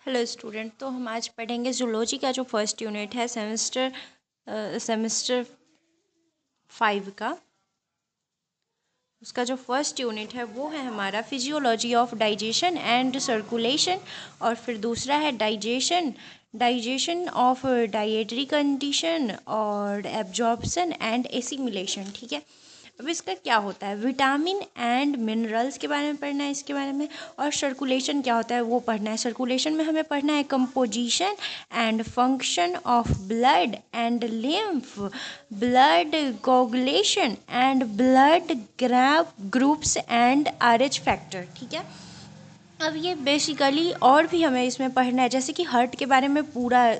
Hello student, तो हम आज पढ़ेंगे जूलॉजी का जो फर्स्ट यूनिट है सेमेस्टर 5 का। उसका जो फर्स्ट यूनिट है वो है हमारा physiology of digestion and circulation, और फिर दूसरा है डाइजेशन ऑफ डाइटरी कंडीशन और एब्जॉर्प्शन एंड एसिमिलेशन। ठीक है, अब इसका क्या होता है, विटामिन एंड मिनरल्स के बारे में पढ़ना है इसके बारे में, और सर्कुलेशन क्या होता है वो पढ़ना है। सर्कुलेशन में हमें पढ़ना है composition and function of blood and lymph, blood coagulation and blood groups and RH factor. ठीक है, अब ये बेसिकली और भी हमें इसमें पढ़ना है, जैसे कि हार्ट के बारे में पूरा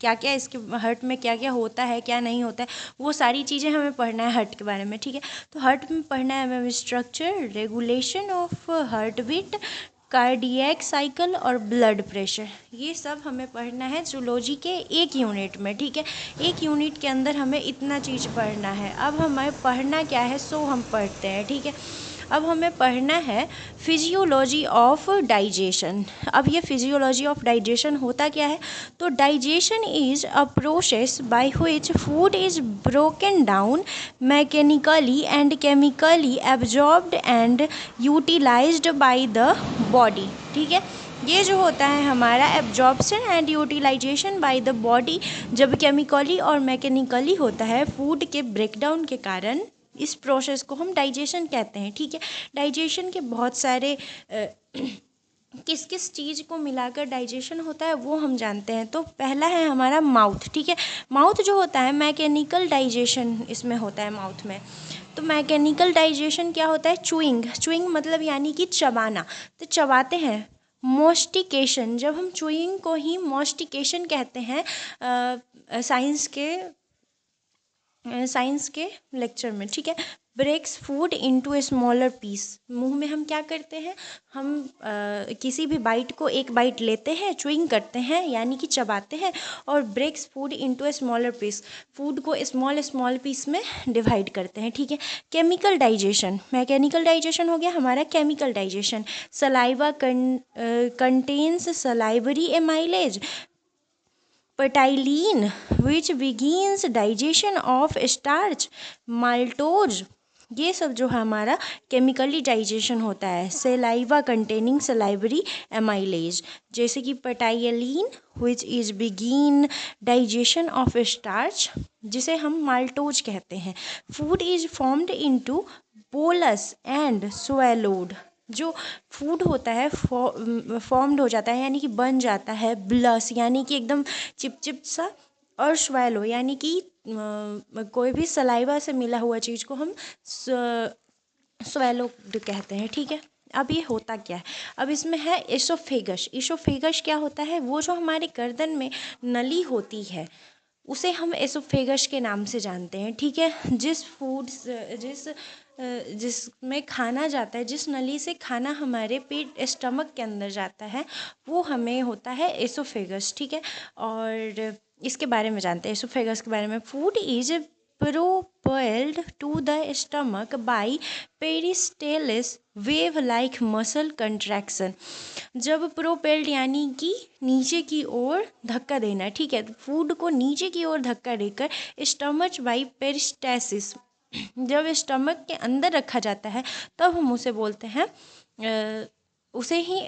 क्या क्या इसके हार्ट में क्या क्या होता है क्या नहीं होता है, वो सारी चीज़ें हमें पढ़ना है हार्ट के बारे में। ठीक है, तो हार्ट में पढ़ना है हमें structure, regulation of heart beat, cardiac cycle और ब्लड प्रेशर। ये सब हमें पढ़ना है जूलॉजी के एक यूनिट में। ठीक है, एक यूनिट के अंदर हमें इतना चीज़ पढ़ना है। अब हमें पढ़ना क्या है सो हम पढ़ते हैं। ठीक है, अब हमें पढ़ना है फिजियोलॉजी ऑफ डाइजेशन। अब ये फिजियोलॉजी ऑफ डाइजेशन होता क्या है, तो digestion is a process by which food is broken down mechanically and chemically absorbed and utilised by the body. ठीक है, ये जो होता है हमारा absorption and utilisation by the body, जब केमिकली और मैकेनिकली होता है फूड के ब्रेकडाउन के कारण, इस प्रोसेस को हम डाइजेशन कहते हैं। ठीक है, डाइजेशन के बहुत सारे किस किस चीज़ को मिलाकर डाइजेशन होता है वो हम जानते हैं। तो पहला है हमारा माउथ। ठीक है, माउथ जो होता है मैकेनिकल डाइजेशन इसमें होता है माउथ में। तो मैकेनिकल डाइजेशन क्या होता है, चुइंग मतलब यानी कि चबाना, तो चबाते हैं। मोस्टिकेशन, जब हम चुइंग को ही मोस्टिकेशन कहते हैं साइंस के लेक्चर में। ठीक है, breaks food into a smaller piece, मुंह में हम क्या करते हैं, हम किसी भी बाइट को एक बाइट लेते हैं, च्यूइंग करते हैं यानी कि चबाते हैं, और breaks food into a smaller piece, food को स्मॉल पीस में डिवाइड करते हैं। ठीक है, केमिकल डाइजेशन, मैकेनिकल डाइजेशन हो गया हमारा, chemical digestion, saliva contains salivary amylase, ptyalin which begins digestion of starch, maltose, ये सब जो है हमारा केमिकली डाइजेशन होता है। सेलाइवा कंटेनिंग सलाइवरी एमाइलेज, जैसे कि ptyalin which is begin digestion of starch, जिसे हम माल्टोज कहते हैं। Food is formed into bolus and swallowed, जो फूड होता है फॉर्म्ड हो जाता है यानी कि बन जाता है, ब्लस यानी कि एकदम चिपचिप सा, और स्वेलो यानी कि कोई भी सलाइवा से मिला हुआ चीज़ को हम स्वेलो कहते हैं। ठीक है, अब ये होता क्या है, अब इसमें है एसोफेगस क्या होता है, वो जो हमारे गर्दन में नली होती है उसे हम एसोफेगस के नाम से जानते हैं। ठीक है, जिसमें खाना जाता है, जिस नली से खाना हमारे पेट स्टमक के अंदर जाता है वो हमें होता है एसोफेगस। ठीक है, और इसके बारे में जानते हैं एसोफेगस के बारे में। Food is propelled to the stomach by peristalsis wave like muscle contraction, जब प्रोपेल्ड यानी कि नीचे की ओर धक्का देना। ठीक है, तो फूड को नीचे की ओर धक्का देकर स्टमच बाई पेरिस्टेसिस, जब स्टमक के अंदर रखा जाता है तब हम उसे बोलते हैं उसे ही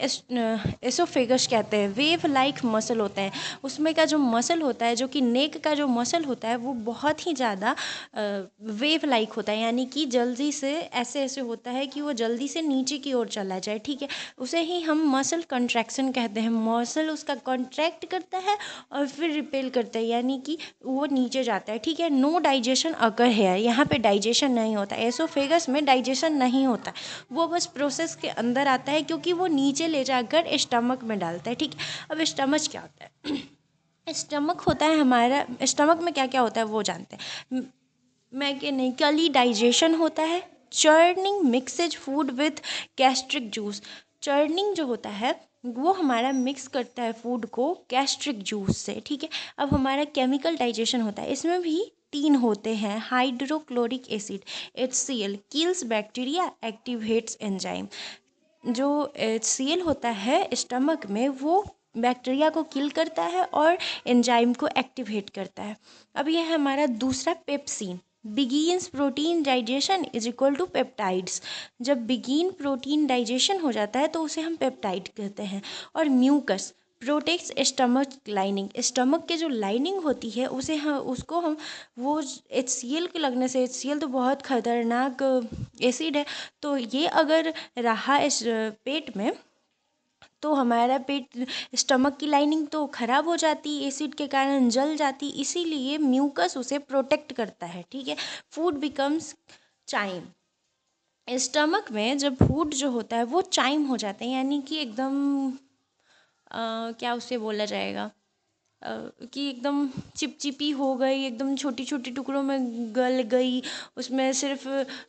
एसोफेगस कहते हैं। वेव लाइक मसल होता है, उसमें का जो मसल होता है, जो कि नेक का जो मसल होता है वो बहुत ही ज़्यादा वेव लाइक होता है, यानी कि जल्दी से ऐसे होता है कि वो जल्दी से नीचे की ओर चला जाए। ठीक है, उसे ही हम मसल कंट्रैक्शन कहते हैं। मसल उसका कॉन्ट्रैक्ट करता है और फिर रिपेल करता है, यानी कि वो नीचे जाता है। ठीक है, नो डाइजेशन अकर है, यहाँ पे डाइजेशन नहीं होता, एसोफेगस में डाइजेशन नहीं होता, वो बस प्रोसेस के अंदर आता है क्योंकि वो नीचे ले जाकर स्टमक में डालता है। ठीक है, अब स्टमक क्या होता है, स्टमक होता है हमारा, स्टमक में क्या क्या होता है वो जानते हैं। मैकेनिकली डाइजेशन होता है, churning mixes food with gastric juice, churning जो होता है वो हमारा मिक्स करता है फूड को गैस्ट्रिक जूस से। ठीक है, अब हमारा केमिकल डाइजेशन होता है, इसमें भी 3 होते हैं। Hydrochloric acid HCl kills bacteria, activates enzyme, जो HCl होता है स्टमक में वो बैक्टीरिया को किल करता है और एंजाइम को एक्टिवेट करता है। अब ये है हमारा दूसरा pepsin. Begins protein digestion is equal to peptides. जब बिगिन प्रोटीन डाइजेशन हो जाता है तो उसे हम पेप्टाइड कहते हैं। और mucus protects stomach lining. Stomach के जो लाइनिंग होती है उसे हम उसको हम वो HCl के लगने से, HCl तो बहुत खतरनाक एसिड है, तो ये अगर रहा इस पेट में तो हमारा पेट, स्टमक की लाइनिंग तो ख़राब हो जाती, एसिड के कारण जल जाती, इसीलिए म्यूकस उसे प्रोटेक्ट करता है। ठीक है। Food becomes chyme. स्टमक में जब फूड जो होता है वो चाइम हो जाते हैं, यानी कि एकदम क्या उसे बोला जाएगा कि एकदम चिपचिपी हो गई, एकदम छोटी छोटी टुकड़ों में गल गई, उसमें सिर्फ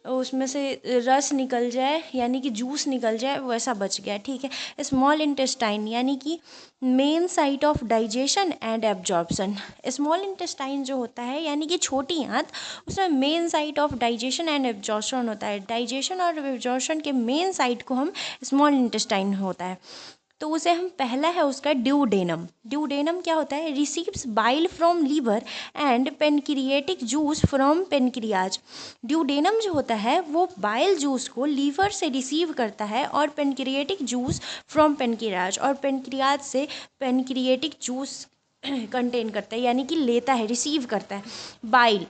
उसमें से रस निकल जाए यानी कि जूस निकल जाए, वैसा बच गया। ठीक है। स्मॉल इंटेस्टाइन यानी कि main site of digestion and absorption. Small intestine जो होता है यानी कि छोटी आंत, उसमें main site of digestion and absorption होता है। डाइजेशन और एब्जॉर्प्शन के मेन साइट को हम स्मॉल इंटेस्टाइन होता है। तो उसे हम, पहला है उसका ड्यूडेनम। ड्यूडेनम क्या होता है? Receives bile from liver and pancreatic juice from pancreas. Duodenum जो होता है वो बाइल जूस को लीवर से रिसीव करता है और पेनक्रिएटिक जूस फ्रॉम पेनक्रियाज, और पेनक्रियाज से पेनक्रिएटिक जूस कंटेन करता है, यानी कि लेता है, रिसीव करता है। बाइल,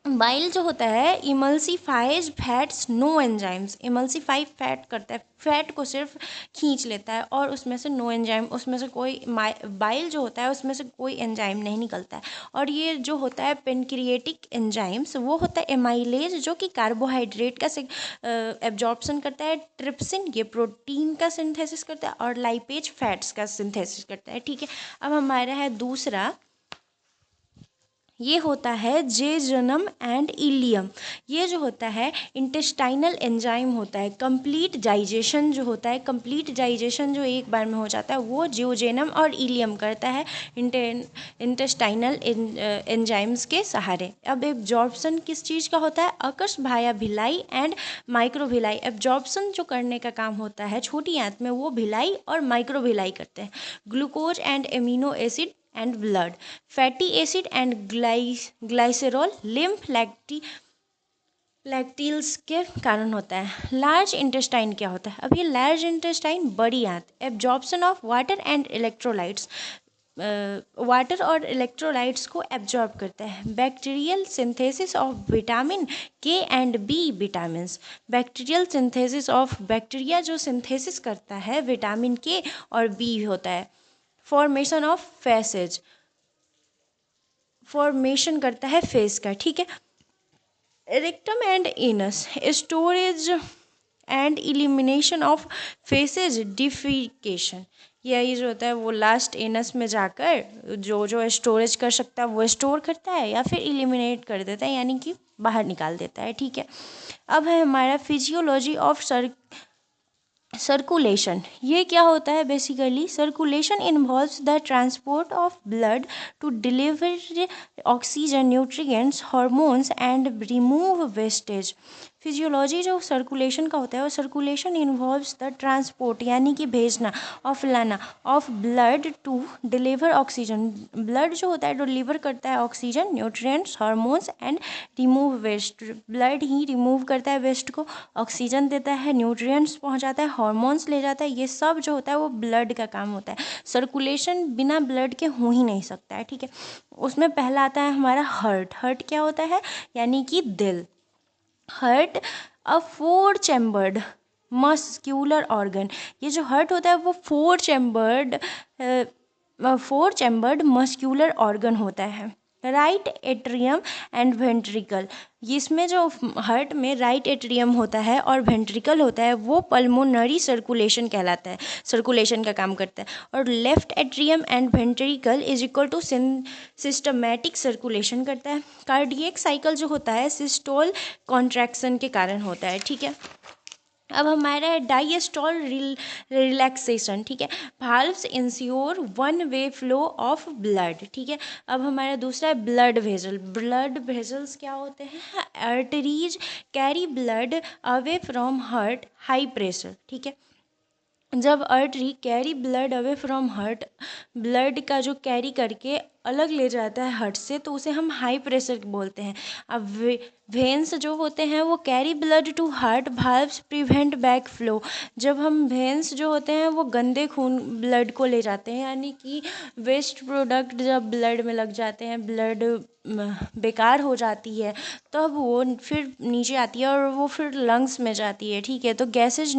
बाइल जो होता है emulsifies fats no enzymes. Emulsify fat करता है, फैट को सिर्फ खींच लेता है और उसमें से नो एंजाइम, उसमें से कोई बाइल जो होता है उसमें से कोई एंजाइम नहीं निकलता है। और ये जो होता है पेनक्रिएटिक एंजाइम्स, वो होता है एमाइलेज जो कि कार्बोहाइड्रेट का एब्जॉर्प्शन करता है। ट्रिप्सिन ये प्रोटीन का सिंथेसिस करता है और लाइपेज फैट्स का सिंथेसिस करता है। ठीक है। अब हमारा है दूसरा, ये होता है जेजनम एंड इलियम। ये जो होता है इंटेस्टाइनल एंजाइम होता है। कंप्लीट डाइजेशन जो होता है, कंप्लीट डाइजेशन जो एक बार में हो जाता है वो जियोजेनम और इलियम करता है इंटेस्टाइनल एंजाइम्स के सहारे। अब एब्जॉर्प्शन किस चीज़ का होता है? अकस भाया भिलाई एंड माइक्रोभिलाई। एब्जॉर्प्शन जो करने का काम होता है छोटी आंत में, वो भिलाई और माइक्रोभिलाई करते हैं। Glucose and amino acid and blood, fatty acid and glycerol, lymph lacteals के कारण होता है। लार्ज इंटेस्टाइन क्या होता है? अब ये लार्ज इंटेस्टाइन बड़ी आंत, absorption of water and electrolytes, water और इलेक्ट्रोलाइट्स को एब्जॉर्ब करता है। Bacterial synthesis of vitamin K and B vitamins. Bacterial synthesis of, bacteria जो सिंथेसिस करता है विटामिन के और बी होता है। फॉर्मेशन ऑफ फेसेज, फॉर्मेशन करता है फेस का। ठीक है। Rectum and anus, storage and elimination of faces defecation. यही जो होता है वो लास्ट एनस में जाकर जो जो स्टोरेज कर सकता है वो स्टोर करता है या फिर इलिमिनेट कर देता है, यानी कि बाहर निकाल देता है। ठीक है। अब है हमारा फिजियोलॉजी ऑफ सर्कुलेशन। ये क्या होता है? Basically circulation involves the transport of blood to deliver oxygen, nutrients, hormones and remove wastage. Physiology जो सर्कुलेशन का होता है वो सर्कुलेशन इन्वॉल्व्स द ट्रांसपोर्ट यानी कि भेजना, ऑफ लाना, of blood to deliver oxygen. Blood जो होता है डिलीवर करता है oxygen, nutrients, hormones and remove waste. Blood ही रिमूव करता है वेस्ट को, ऑक्सीजन देता है, न्यूट्रिएंट्स पहुंचाता है, हार्मोन्स ले जाता है। ये सब जो होता है वो ब्लड का काम होता है। सर्कुलेशन बिना ब्लड के हो ही नहीं सकता है। ठीक है। उसमें पहला आता है हमारा हार्ट। हार्ट क्या होता है? यानी कि दिल। हार्ट अ 4 चैम्बर्ड मस्क्यूलर ऑर्गन। ये जो हार्ट होता है वो 4 चैम्बर्ड मस्क्यूलर ऑर्गन होता है। राइट एट्रियम एंड वेंट्रिकल, इसमें जो हार्ट में राइट एट्रियम होता है और वेंट्रिकल होता है वो पल्मोनरी सर्कुलेशन कहलाता है, सर्कुलेशन का काम करता है। और left atrium and ventricle is equal to systematic circulation करता है। कार्डियक साइकिल जो होता है सिस्टोल कॉन्ट्रैक्शन के कारण होता है। ठीक है। अब हमारा है डायस्टोल रिलैक्सेशन। ठीक है। Valves ensure one way flow of blood. ठीक है। अब हमारा दूसरा है ब्लड वेजल। ब्लड वेजल्स क्या होते हैं? Arteries carry blood away from heart high pressure. ठीक है। जब artery carry blood away from heart, blood का जो कैरी करके अलग ले जाता है हार्ट से, तो उसे हम हाई प्रेशर बोलते हैं। अब वेन्स जो होते हैं वो carry blood to heart, valves prevent back flow. जब हम वेन्स जो होते हैं वो गंदे खून ब्लड को ले जाते हैं, यानी कि वेस्ट प्रोडक्ट जब ब्लड में लग जाते हैं, ब्लड बेकार हो जाती है, तब वो फिर नीचे आती है और वो फिर लंग्स में जाती है। ठीक है, तो गैसेज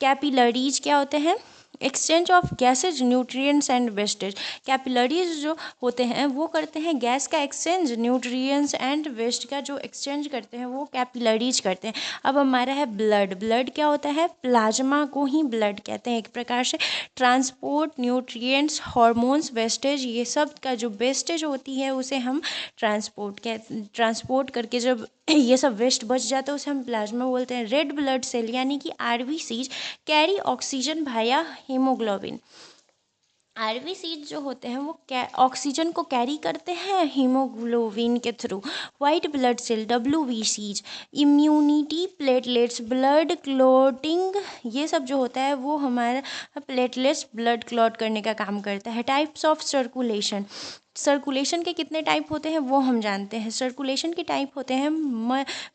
कैपिलरीज क्या होते हैं? Exchange of gases, nutrients and wastage. Capillaries जो होते हैं वो करते हैं गैस का एक्सचेंज, न्यूट्रिएंट्स एंड वेस्ट का जो एक्सचेंज करते हैं वो कैपिलरीज करते हैं। अब हमारा है ब्लड। ब्लड क्या होता है? प्लाज्मा को ही ब्लड कहते हैं एक प्रकार से। ट्रांसपोर्ट न्यूट्रिएंट्स, हार्मोन्स, वेस्टेज, ये सब का जो वेस्टेज होती है उसे हम ट्रांसपोर्ट करके जब ये सब वेस्ट बच जाता है उसे हम प्लाज्मा बोलते हैं। रेड ब्लड सेल यानी कि आरबीसीज कैरी ऑक्सीजन भाया हीमोग्लोबिन। आरबीसीज जो होते हैं वो ऑक्सीजन को कैरी करते हैं हीमोग्लोबिन के थ्रू। वाइट ब्लड सेल डब्ल्यूबीसीज इम्यूनिटी, प्लेटलेट्स, ब्लड क्लॉटिंग, ये सब जो होता है वो हमारा प्लेटलेट्स ब्लड क्लॉट करने का काम करता है। Types of circulation. सर्कुलेशन के कितने टाइप होते हैं वो हम जानते हैं। सर्कुलेशन के टाइप होते हैं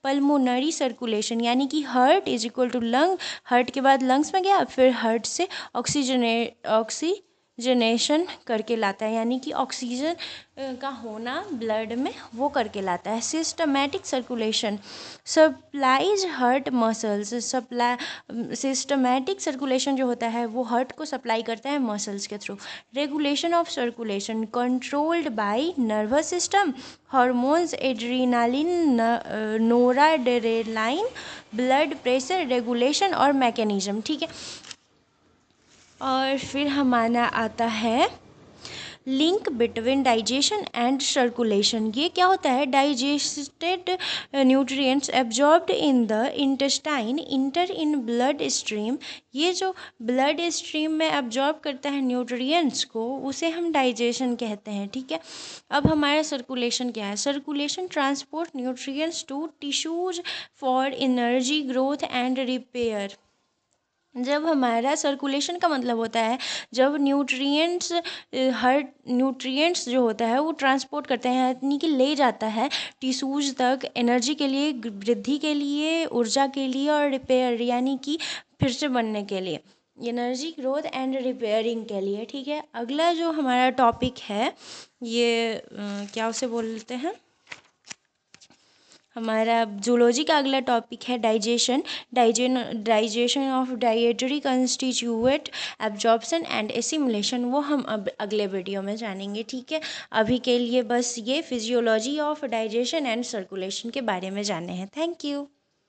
पल्मोनरी सर्कुलेशन, यानी कि heart is equal to lung, heart के बाद लंग्स में गया, फिर हार्ट से ऑक्सीजनेशन करके लाता है, यानी कि ऑक्सीजन का होना ब्लड में वो करके लाता है। Systematic circulation supplies heart muscles. Systematic circulation जो होता है वो हार्ट को सप्लाई करता है मसल्स के through. Regulation of circulation controlled by nervous system, hormones, adrenaline, noradrenaline, blood pressure regulation और मैकेनिज्म। ठीक है, और फिर हमारा आता है link between digestion and circulation. ये क्या होता है? Digested nutrients absorbed in the intestine enter in blood stream. ये जो ब्लड स्ट्रीम में एब्जॉर्ब करता है न्यूट्रिएंट्स को, उसे हम डाइजेशन कहते हैं। ठीक है, अब हमारा सर्कुलेशन क्या है? Circulation transport nutrients to tissues for energy, growth and repair. जब हमारा सर्कुलेशन का मतलब होता है जब न्यूट्रिएंट्स हर न्यूट्रिएंट्स जो होता है वो ट्रांसपोर्ट करते हैं, यानी कि ले जाता है टिश्यूज तक, एनर्जी के लिए, वृद्धि के लिए, ऊर्जा के लिए, और रिपेयर यानी कि फिर से बनने के लिए, एनर्जी, ग्रोथ एंड रिपेयरिंग के लिए। ठीक है, अगला जो हमारा टॉपिक है ये क्या उसे बोलते हैं, हमारा जूलॉजी का अगला टॉपिक है digestion. Digestion of dietary constituent, absorption and assimilation, वो हम अब अगले वीडियो में जानेंगे। ठीक है, अभी के लिए बस ये physiology of digestion and circulation के बारे में जाने हैं। Thank you.